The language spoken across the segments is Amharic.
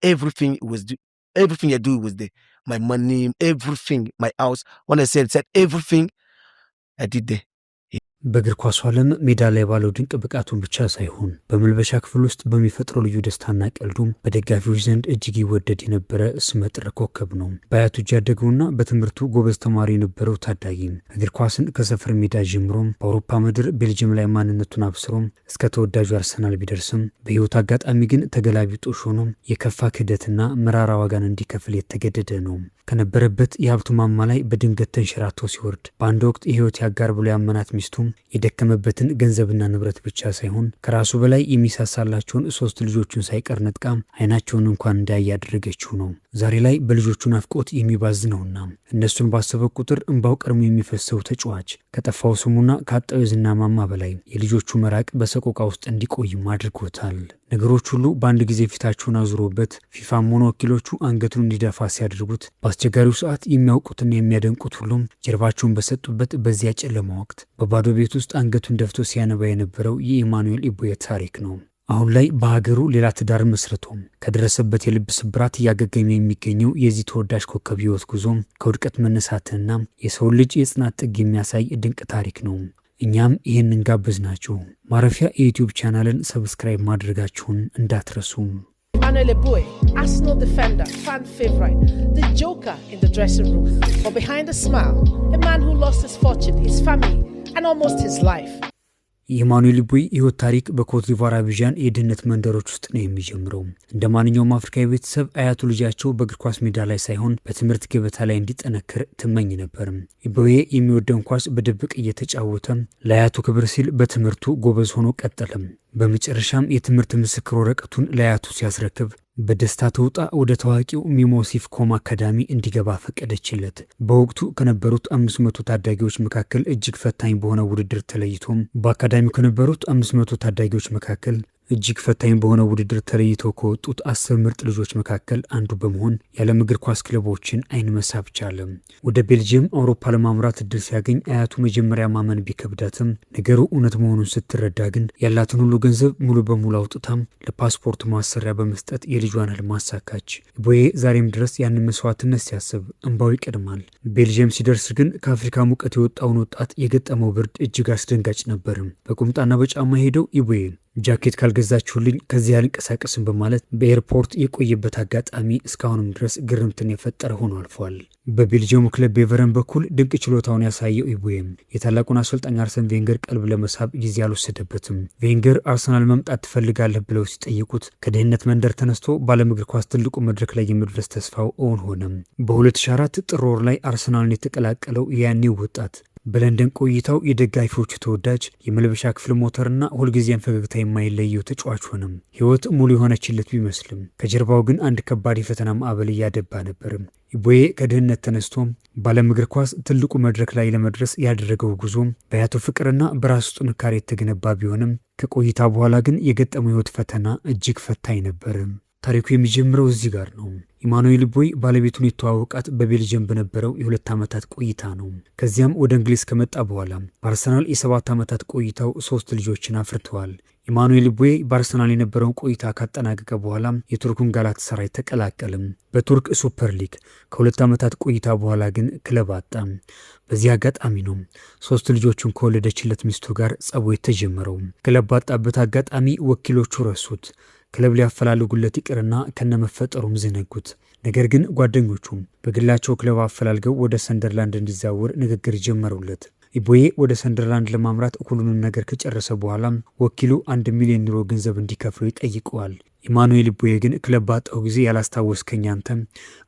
everything was everything I do was there. My money, everything, my house. When I said everything, I did there. በእግር ኳሱ ዓለም ሜዳ ላይ ባለው ድንቅ ብቃቱን ብቻ ሳይሆን በመልበሻ ክፍል ውስጥ በሚፈጥረው ልዩ ደስታና ቀልዱም በደጋፊዎች ዘንድ እጅግ ይወደድ የነበረ ስመጥር ኮከብ ነው። በአያቱ እጅ ያደገውና በትምህርቱ ጎበዝ ተማሪ የነበረው ታዳጊ እግር ኳስን ከሰፈር ሜዳ ጀምሮም በአውሮፓ ምድር ቤልጅየም ላይ ማንነቱን አብስሮም እስከ ተወዳጁ አርሰናል ቢደርስም በህይወት አጋጣሚ ግን ተገላቢጦሽ ሆኖ የከፋ ክህደትና መራራ ዋጋን እንዲከፍል የተገደደ ነው። ከነበረበት የሀብቱ ማማ ላይ በድንገት ተንሸራቶ ሲወርድ በአንድ ወቅት የህይወት ያጋር ብሎ ያመናት ሚስቱ የደከመበትን ገንዘብና ንብረት ብቻ ሳይሆን ከራሱ በላይ የሚሳሳላቸውን 3 ልጆቹን ሳይቀር ነጥቃ አይናቸውን እንኳን እንዳያይ ያደረገችው ነው። ዛሬ ላይ በልጆቹ ናፍቆት የሚባዝነውና እነሱን ባሰበ ቁጥር እንባው ቀርሞ የሚፈሰው ተጫዋች ከጠፋው ስሙና ካጣው የዝና ማማ በላይ የልጆቹ መራቅ በሰቆቃ ውስጥ እንዲቆይም አድርጎታል። ነገሮች ሁሉ በአንድ ጊዜ ፊታቸውን አዙሮበት ፊፋም ሆነ ወኪሎቹ አንገቱን እንዲደፋ ሲያደርጉት በአስቸጋሪው ሰዓት የሚያውቁትና የሚያደንቁት ሁሉም ጀርባቸውን በሰጡበት በዚያ ጨለማ ወቅት በባዶ ቤት ውስጥ አንገቱን ደፍቶ ሲያነባ የነበረው የኢማኑኤል ኢቦዬ ታሪክ ነው። አሁን ላይ በሀገሩ ሌላ ትዳር መስርቶም ከደረሰበት የልብ ስብራት እያገገመ የሚገኘው የዚህ ተወዳጅ ኮከብ ህይወት ጉዞ ከውድቀት መነሳትና የሰው ልጅ የጽናት ጥግ የሚያሳይ ድንቅ ታሪክ ነው። እኛም ይህንን ጋበዝናችሁ። ማረፊያ የዩቲዩብ ቻናልን ሰብስክራይብ ማድረጋችሁን እንዳትረሱ። Emmanuel Iboye, Arsenal defender, fan favorite, the joker in the dressing room, but behind the smile, a man who lost his fortune, his family, and almost his life. የኢማኑኤል ኢቦዬ ህይወት ታሪክ በኮት ዲቯር አቢጃን የድህነት መንደሮች ውስጥ ነው የሚጀምረው። እንደ ማንኛውም አፍሪካዊ ቤተሰብ አያቱ ልጃቸው በእግር ኳስ ሜዳ ላይ ሳይሆን በትምህርት ገበታ ላይ እንዲጠነክር ትመኝ ነበር። ኢቦዬ የሚወደውን ኳስ በድብቅ እየተጫወተ ለአያቱ ክብር ሲል በትምህርቱ ጎበዝ ሆኖ ቀጠለም። በመጨረሻም የትምህርት ምስክር ወረቀቱን ለአያቱ ሲያስረክብ በደስታ ተውጣ ወደ ታዋቂው ሚሞሲፍ ኮም አካዳሚ እንዲገባ ፈቀደችለት። በወቅቱ ከነበሩት 500 ታዳጊዎች መካከል እጅግ ፈታኝ በሆነ ውድድር ተለይቶም በአካዳሚው ከነበሩት 500 ታዳጊዎች መካከል እጅግ ፈታኝ በሆነ ውድድር ተለይተው ከወጡት 10 ምርጥ ልጆች መካከል አንዱ በመሆን የዓለም እግር ኳስ ክለቦችን አይን መሳብ ቻለ። ወደ ቤልጅየም አውሮፓ ለማምራት እድል ሲያገኝ አያቱ መጀመሪያ ማመን ቢከብዳትም ነገሩ እውነት መሆኑን ስትረዳ ግን ያላትን ሁሉ ገንዘብ ሙሉ በሙሉ አውጥታም ለፓስፖርት ማሰሪያ በመስጠት የልጇን ህልም አሳካች። ኢቦዬ ዛሬም ድረስ ያንን መስዋዕትነት ሲያስብ እንባው ይቀድማል። ቤልጅየም ሲደርስ ግን ከአፍሪካ ሙቀት የወጣውን ወጣት የገጠመው ብርድ እጅግ አስደንጋጭ ነበር። በቁምጣና በጫማ ሄደው ኢቦዬ ጃኬት ካልገዛችሁልኝ ከዚህ አልንቀሳቀስም በማለት በኤርፖርት የቆየበት አጋጣሚ እስካሁንም ድረስ ግርምትን የፈጠረ ሆኖ አልፏል። በቤልጅየሙ ክለብ ቤቨረን በኩል ድንቅ ችሎታውን ያሳየው ኢቦዬ የታላቁን አሰልጣኝ አርሰን ቬንገር ቀልብ ለመሳብ ጊዜ አልወሰደበትም። ቬንገር አርሰናል መምጣት ትፈልጋለህ ብለው ሲጠይቁት ከድህነት መንደር ተነስቶ በዓለም እግር ኳስ ትልቁ መድረክ ላይ የመድረስ ተስፋው እውን ሆነ። በ2004 ጥር ወር ላይ አርሰናልን የተቀላቀለው ያኔው ወጣት በለንደን ቆይታው የደጋፊዎቹ ተወዳጅ የመልበሻ ክፍል ሞተርና ሁልጊዜም ፈገግታ የማይለየው ተጫዋች ሆነም። ህይወት ሙሉ የሆነችለት ቢመስልም ከጀርባው ግን አንድ ከባድ የፈተና ማዕበል እያደባ ነበር። ኢቦዬ ከድህነት ተነስቶም በዓለም እግር ኳስ ትልቁ መድረክ ላይ ለመድረስ ያደረገው ጉዞ በአያቱ ፍቅርና በራሱ ጥንካሬ የተገነባ ቢሆንም ከቆይታ በኋላ ግን የገጠመው ህይወት ፈተና እጅግ ፈታኝ ነበር። ታሪኩ የሚጀምረው እዚህ ጋር ነው። ኢማኑኤል ኢቦዬ ባለቤቱን የተዋወቃት በቤልጅየም በነበረው የ2 ዓመታት ቆይታ ነው። ከዚያም ወደ እንግሊዝ ከመጣ በኋላ በአርሰናል የ7 ዓመታት ቆይታው 3 ልጆችን አፍርተዋል። ኢማኑኤል ኢቦዬ በአርሰናል የነበረውን ቆይታ ካጠናቀቀ በኋላ የቱርኩን ጋላታሳራይ ተቀላቀለም። በቱርክ ሱፐር ሊግ ከ2 ዓመታት ቆይታ በኋላ ግን ክለብ አጣ። በዚህ አጋጣሚ ነው 3 ልጆቹን ከወለደችለት ሚስቱ ጋር ጸቡ የተጀመረው። ክለብ ባጣበት አጋጣሚ ወኪሎቹ ረሱት። ክለብ ሊያፈላልጉለት ይቅርና ከነመፈጠሩም ዘነጉት። ነገር ግን ጓደኞቹም በግላቸው ክለብ አፈላልገው ወደ ሰንደርላንድ እንዲዛወር ንግግር ጀመሩለት። ኢቦዬ ወደ ሰንደርላንድ ለማምራት ሁሉንም ነገር ከጨረሰ በኋላ ወኪሉ 1 ሚሊዮን ዩሮ ገንዘብ እንዲከፍሉ ይጠይቀዋል። ኢማኑኤል ኢቦዬ ግን ክለብ ባጣው ጊዜ ያላስታወስከኝ አንተ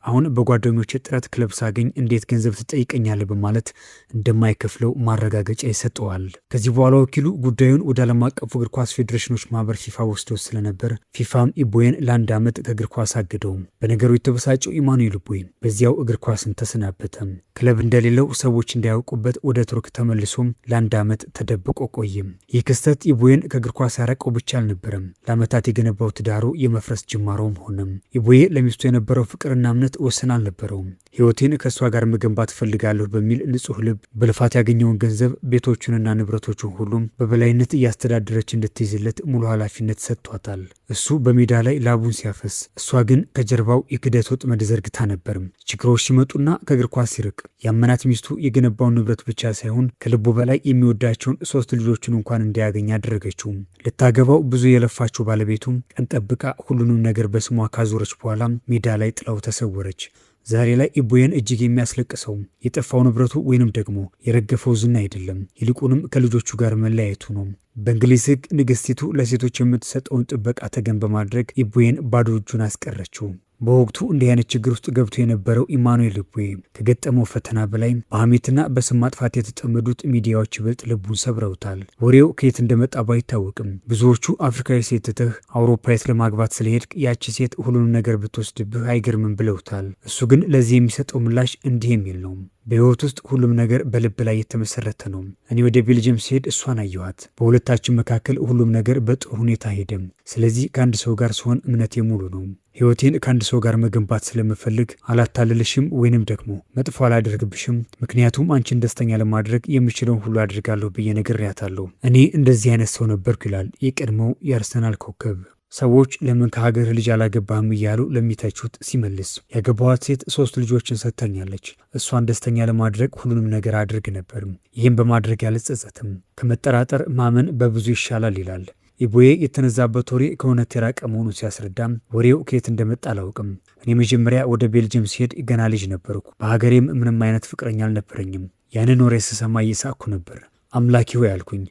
አሁን በጓደኞች ጥረት ክለብ ሳገኝ እንዴት ገንዘብ ትጠይቀኛለህ በማለት እንደማይከፍለው ማረጋገጫ ይሰጠዋል። ከዚህ በኋላ ወኪሉ ጉዳዩን ወደ ዓለም አቀፉ እግር ኳስ ፌዴሬሽኖች ማህበር ፊፋ ወስዶ ስለነበር ፊፋም ኢቦዬን ለ1 ዓመት ከእግር ኳስ አገደው። በነገሩ የተበሳጨው ኢማኑኤል ኢቦዬ በዚያው እግር ኳስን ተሰናበተ። ክለብ እንደሌለው ሰዎች እንዳያውቁበት ወደ ቱርክ ተመልሶም ለ1 ዓመት ተደብቆ ቆየ። ይህ ክስተት ኢቦዬን ከእግር ኳስ ያረቀው ብቻ አልነበረም፣ ለዓመታት የገነባው ትዳሩ የመፍረስ ጅማሮም ሆነም። ኢቦዬ ለሚስቱ የነበረው ፍቅርና እምነት ወሰን አልነበረውም። ህይወቴን ከእሷ ጋር መገንባት እፈልጋለሁ በሚል ንጹሕ ልብ በልፋት ያገኘውን ገንዘብ፣ ቤቶቹንና ንብረቶቹን ሁሉም በበላይነት እያስተዳደረች እንድትይዝለት ሙሉ ኃላፊነት ሰጥቷታል። እሱ በሜዳ ላይ ላቡን ሲያፈስ፣ እሷ ግን ከጀርባው የክደት ወጥመድ ዘርግታ ነበርም። ችግሮች ሲመጡና ከእግር ኳስ ሲርቅ ያመናት ሚስቱ የገነባውን ንብረት ብቻ ሳይሆን ከልቡ በላይ የሚወዳቸውን 3 ልጆችን እንኳን እንዲያገኝ አደረገችው። ልታገባው ብዙ የለፋችው ባለቤቱም ቀን ጠብቃ ሁሉንም ነገር በስሟ ካዞረች በኋላ ሜዳ ላይ ጥላው ተሰወረች። ዛሬ ላይ ኢቦዬን እጅግ የሚያስለቅሰው የጠፋው ንብረቱ ወይንም ደግሞ የረገፈው ዝና አይደለም፣ ይልቁንም ከልጆቹ ጋር መለያየቱ ነው። በእንግሊዝ ሕግ ንግስቲቱ ለሴቶች የምትሰጠውን ጥበቃ ተገን በማድረግ ኢቦዬን ባዶ እጁን አስቀረችው። በወቅቱ እንዲህ አይነት ችግር ውስጥ ገብቶ የነበረው ኢማኑኤል ኢቦዬ ከገጠመው ፈተና በላይ በሐሜትና በስም ማጥፋት የተጠመዱት ሚዲያዎች ይበልጥ ልቡን ሰብረውታል። ወሬው ከየት እንደመጣ ባይታወቅም ብዙዎቹ አፍሪካዊ ሴት ትተህ አውሮፓዊት ለማግባት ስለሄድክ ያቺ ሴት ሁሉንም ነገር ብትወስድብህ አይገርምም ብለውታል። እሱ ግን ለዚህ የሚሰጠው ምላሽ እንዲህ የሚል ነው። በህይወት ውስጥ ሁሉም ነገር በልብ ላይ የተመሰረተ ነው። እኔ ወደ ቤልጅየም ሲሄድ እሷን አየኋት። በሁለታችን መካከል ሁሉም ነገር በጥሩ ሁኔታ ሄደም። ስለዚህ ከአንድ ሰው ጋር ስሆን እምነቴ ሙሉ ነው። ህይወቴን ከአንድ ሰው ጋር መገንባት ስለምፈልግ አላታልልሽም ወይንም ደግሞ መጥፎ አላደርግብሽም፣ ምክንያቱም አንቺን ደስተኛ ለማድረግ የምችለውን ሁሉ አድርጋለሁ ብዬ ነግሬያታለሁ። እኔ እንደዚህ አይነት ሰው ነበርኩ ይላል የቀድሞው የአርሰናል ኮከብ። ሰዎች ለምን ከሀገር ልጅ አላገባህም እያሉ ለሚተቹት ሲመልስ ያገባኋት ሴት 3 ልጆችን ሰጥተኛለች። እሷን ደስተኛ ለማድረግ ሁሉንም ነገር አድርግ ነበርም። ይህም በማድረግ ያልጸጸትም። ከመጠራጠር ማመን በብዙ ይሻላል ይላል። ኢቦዬ የተነዛበት ወሬ ከእውነት የራቀ መሆኑን ሲያስረዳም ወሬው ከየት እንደመጣ አላውቅም። እኔ መጀመሪያ ወደ ቤልጅየም ሲሄድ ገና ልጅ ነበርኩ። በሀገሬም ምንም አይነት ፍቅረኛ አልነበረኝም። ያንን ወሬ ስሰማ እየሳቅኩ ነበር። አምላኪ ሆይ አልኩኝ።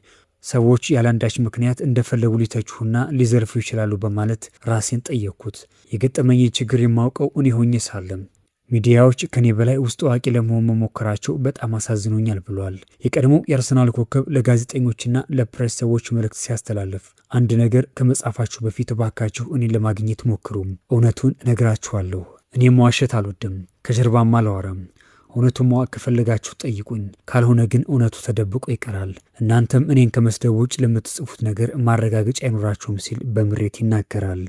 ሰዎች ያለአንዳች ምክንያት እንደፈለጉ ሊተቹና ሊዘርፉ ይችላሉ በማለት ራሴን ጠየቅኩት። የገጠመኝ ችግር የማውቀው እኔ ሆኜ ሳለም ሚዲያዎች ከኔ በላይ ውስጥ አዋቂ ለመሆን መሞከራቸው በጣም አሳዝኖኛል ብሏል። የቀድሞው የአርሰናል ኮከብ ለጋዜጠኞችና ለፕሬስ ሰዎች መልእክት ሲያስተላልፍ አንድ ነገር ከመጻፋችሁ በፊት ባካችሁ እኔን ለማግኘት ሞክሩ። እውነቱን እነግራችኋለሁ። እኔ መዋሸት አልወድም፣ ከጀርባም አላወራም። እውነቱን ማወቅ ከፈለጋችሁ ጠይቁኝ፣ ካልሆነ ግን እውነቱ ተደብቆ ይቀራል። እናንተም እኔን ከመስደብ ውጭ ለምትጽፉት ነገር ማረጋገጫ አይኖራችሁም ሲል በምሬት ይናገራል።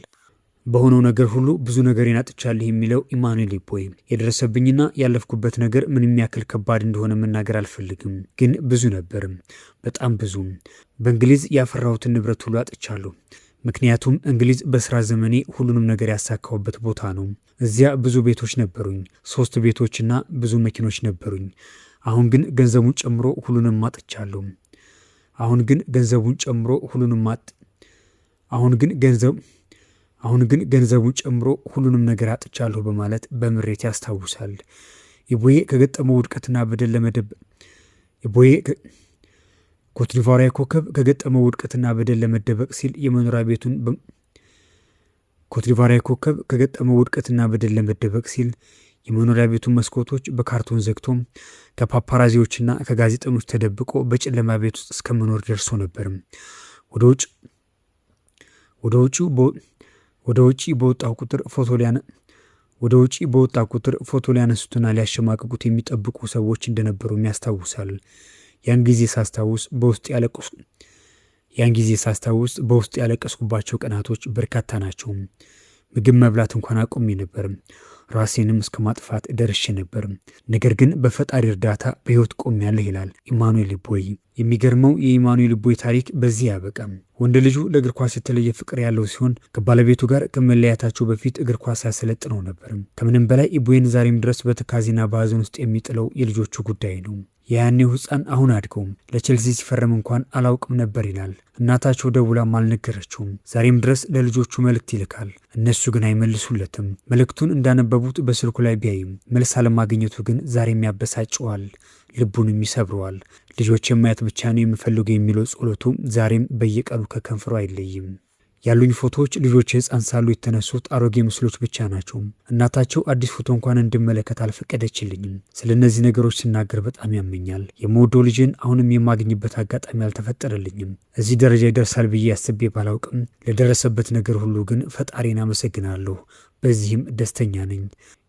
በሆነው ነገር ሁሉ ብዙ ነገሬን አጥቻለሁ የሚለው ኢማኑኤል ኢቦዬ የደረሰብኝና ያለፍኩበት ነገር ምንም ያክል ከባድ እንደሆነ መናገር አልፈልግም፣ ግን ብዙ ነበርም፣ በጣም ብዙ። በእንግሊዝ ያፈራሁትን ንብረት ሁሉ አጥቻለሁ። ምክንያቱም እንግሊዝ በስራ ዘመኔ ሁሉንም ነገር ያሳካሁበት ቦታ ነው። እዚያ ብዙ ቤቶች ነበሩኝ፣ 3 ቤቶችና ብዙ መኪኖች ነበሩኝ። አሁን ግን ገንዘቡን ጨምሮ ሁሉንም አጥቻለሁ። አሁን ግን ገንዘቡን ጨምሮ ሁሉንም ነገር አጥቻለሁ በማለት በምሬት ያስታውሳል። ኢቦዬ ከገጠመው ውድቀትና በደል ኮትዲቯራዊ ኮከብ ከገጠመው ውድቀትና በደል ለመደበቅ ሲል የመኖሪያ ቤቱን መስኮቶች በካርቶን ዘግቶም ከፓፓራዚዎችና ከጋዜጠኞች ተደብቆ በጨለማ ቤት ውስጥ እስከመኖር ደርሶ ነበርም። ወደ ውጪ በወጣው ቁጥር ፎቶ ሊያነሱትና ሊያሸማቅቁት የሚጠብቁ ሰዎች እንደነበሩ ያስታውሳል። ያን ጊዜ በውስጥ ያለቀስኩባቸው ቀናቶች በርካታ ናቸው። ምግብ መብላት እንኳን አቁሜ ነበርም። ራሴንም እስከ ማጥፋት ደርሼ ነበርም። ነገር ግን በፈጣሪ እርዳታ በሕይወት ቆሜያለሁ ይላል ኢማኑኤል ኢቦዬ። የሚገርመው የኢማኑኤል ኢቦዬ ታሪክ በዚህ ያበቃም። ወንድ ልጁ ለእግር ኳስ የተለየ ፍቅር ያለው ሲሆን ከባለቤቱ ጋር ከመለያታቸው በፊት እግር ኳስ ያሰለጥነው ነበርም። ከምንም በላይ ኢቦዬን ዛሬም ድረስ በትካዜና በሀዘን ውስጥ የሚጥለው የልጆቹ ጉዳይ ነው። የያኔው ሕፃን አሁን አድገውም ለቼልሲ ሲፈረም እንኳን አላውቅም ነበር ይላል። እናታቸው ደውላም አልነገረችውም። ዛሬም ድረስ ለልጆቹ መልእክት ይልካል። እነሱ ግን አይመልሱለትም። መልእክቱን እንዳነበቡት በስልኩ ላይ ቢያይም መልስ አለማግኘቱ ግን ዛሬም ያበሳጨዋል፣ ልቡንም ይሰብረዋል። ልጆች የማየት ብቻ ነው የምፈልገው የሚለው ጸሎቱ ዛሬም በየቀኑ ከከንፈሩ አይለይም። ያሉኝ ፎቶዎች ልጆች ሕፃን ሳሉ የተነሱት አሮጌ ምስሎች ብቻ ናቸው። እናታቸው አዲስ ፎቶ እንኳን እንድመለከት አልፈቀደችልኝም። ስለ እነዚህ ነገሮች ስናገር በጣም ያመኛል። የምወደው ልጅን አሁንም የማግኝበት አጋጣሚ አልተፈጠረልኝም። እዚህ ደረጃ ይደርሳል ብዬ አስቤ ባላውቅም ለደረሰበት ነገር ሁሉ ግን ፈጣሪን አመሰግናለሁ። በዚህም ደስተኛ ነኝ።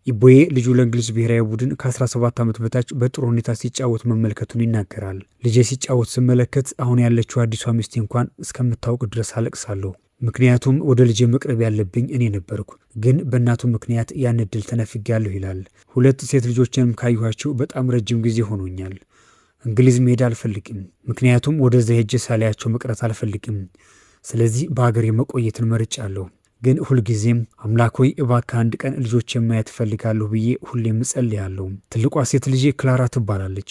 ኢቦዬ ልጁ ለእንግሊዝ ብሔራዊ ቡድን ከ17 ዓመት በታች በጥሩ ሁኔታ ሲጫወት መመልከቱን ይናገራል። ልጄ ሲጫወት ስመለከት አሁን ያለችው አዲሷ ሚስቴ እንኳን እስከምታውቅ ድረስ አለቅሳለሁ። ምክንያቱም ወደ ልጄ መቅረብ ያለብኝ እኔ ነበርኩ፣ ግን በእናቱ ምክንያት ያን እድል ተነፍጌያለሁ ይላል። 2 ሴት ልጆችንም ካየኋቸው በጣም ረጅም ጊዜ ሆኖኛል። እንግሊዝ መሄድ አልፈልግም፣ ምክንያቱም ወደዛ ሄጄ ሳላያቸው መቅረት አልፈልግም። ስለዚህ በሀገር የመቆየትን መርጫለሁ። ግን ሁልጊዜም አምላክ ሆይ እባክህ አንድ ቀን ልጆች ማየት እፈልጋለሁ ብዬ ሁሌም እጸልያለሁ። ትልቋ ሴት ልጄ ክላራ ትባላለች።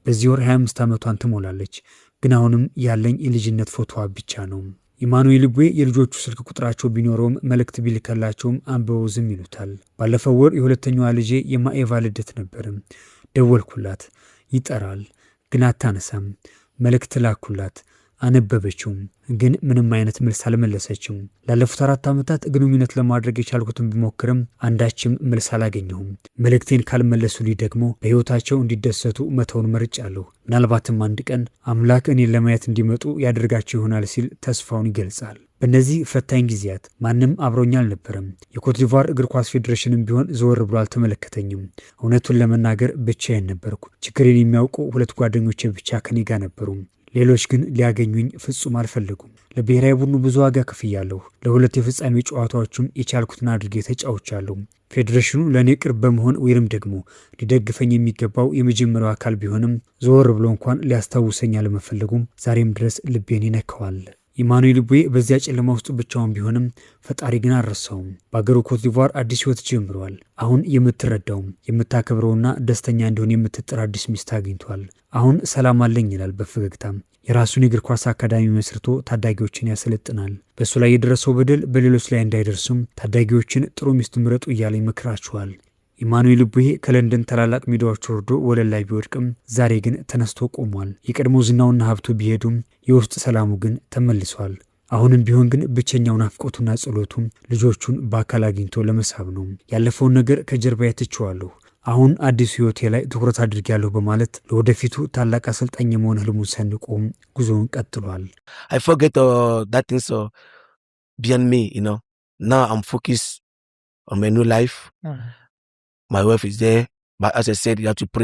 በዚህ ወር 25 ዓመቷን ትሞላለች። ግን አሁንም ያለኝ የልጅነት ፎቶዋ ብቻ ነው። ኢማኑኤል ቡዬ የልጆቹ ስልክ ቁጥራቸው ቢኖረውም መልእክት ቢልከላቸውም አንብበው ዝም ይሉታል። ባለፈው ወር የሁለተኛዋ ልጄ የማኤቫ ልደት ነበር። ደወልኩላት፣ ይጠራል ግን አታነሳም። መልእክት ላኩላት፣ አነበበችው፣ ግን ምንም አይነት መልስ አልመለሰችም። ላለፉት 4 ዓመታት ግንኙነት ለማድረግ የቻልኩትን ቢሞክርም አንዳችም መልስ አላገኘሁም። መልእክቴን ካልመለሱልኝ ደግሞ በሕይወታቸው እንዲደሰቱ መተውን መርጫለሁ። ምናልባትም አንድ ቀን አምላክ እኔን ለማየት እንዲመጡ ያደርጋቸው ይሆናል ሲል ተስፋውን ይገልጻል። በእነዚህ ፈታኝ ጊዜያት ማንም አብሮኝ አልነበረም። የኮትዲቯር እግር ኳስ ፌዴሬሽንም ቢሆን ዘወር ብሎ አልተመለከተኝም። እውነቱን ለመናገር ብቻዬን ነበርኩ። ችግሬን የሚያውቁ 2 ጓደኞቼ ብቻ ከኔ ጋር ነበሩ። ሌሎች ግን ሊያገኙኝ ፍጹም አልፈለጉም። ለብሔራዊ ቡድኑ ብዙ ዋጋ ከፍያለሁ። ለ2 የፍጻሜ ጨዋታዎችም የቻልኩትን አድርጌ ተጫውቻለሁ። ፌዴሬሽኑ ለእኔ ቅርብ በመሆን ወይም ደግሞ ሊደግፈኝ የሚገባው የመጀመሪያው አካል ቢሆንም ዘወር ብሎ እንኳን ሊያስታውሰኝ አለመፈለጉም ዛሬም ድረስ ልቤን ይነካዋል። ኢማኑኤል ቡዬ በዚያ ጨለማ ውስጥ ብቻውን ቢሆንም ፈጣሪ ግን አልረሳውም። በአገሩ ኮትዲቯር አዲስ ሕይወት ጀምረዋል። አሁን የምትረዳውም የምታከብረውና ደስተኛ እንዲሆን የምትጥር አዲስ ሚስት አግኝቷል። አሁን ሰላም አለኝ ይላል በፈገግታም። የራሱን የእግር ኳስ አካዳሚ መስርቶ ታዳጊዎችን ያሰለጥናል። በእሱ ላይ የደረሰው በደል በሌሎች ላይ እንዳይደርሱም ታዳጊዎችን ጥሩ ሚስት ምረጡ እያለ ይመክራቸዋል። ኢማኑኤል ቡዬ ከለንደን ታላላቅ ሜዳዎች ወርዶ ወለል ላይ ቢወድቅም ዛሬ ግን ተነስቶ ቆሟል። የቀድሞ ዝናውና ሀብቱ ቢሄዱም የውስጥ ሰላሙ ግን ተመልሷል። አሁንም ቢሆን ግን ብቸኛው ናፍቆቱና ጸሎቱም ልጆቹን በአካል አግኝቶ ለመሳብ ነው። ያለፈውን ነገር ከጀርባ ትቼዋለሁ፣ አሁን አዲሱ ሕይወቴ ላይ ትኩረት አድርጌያለሁ በማለት ለወደፊቱ ታላቅ አሰልጣኝ የመሆን ህልሙን ሰንቆ ጉዞውን ቀጥሏል። I forget that things beyond me, Now I'm focused on my new life. My wife is there, but as I said, you have to pray.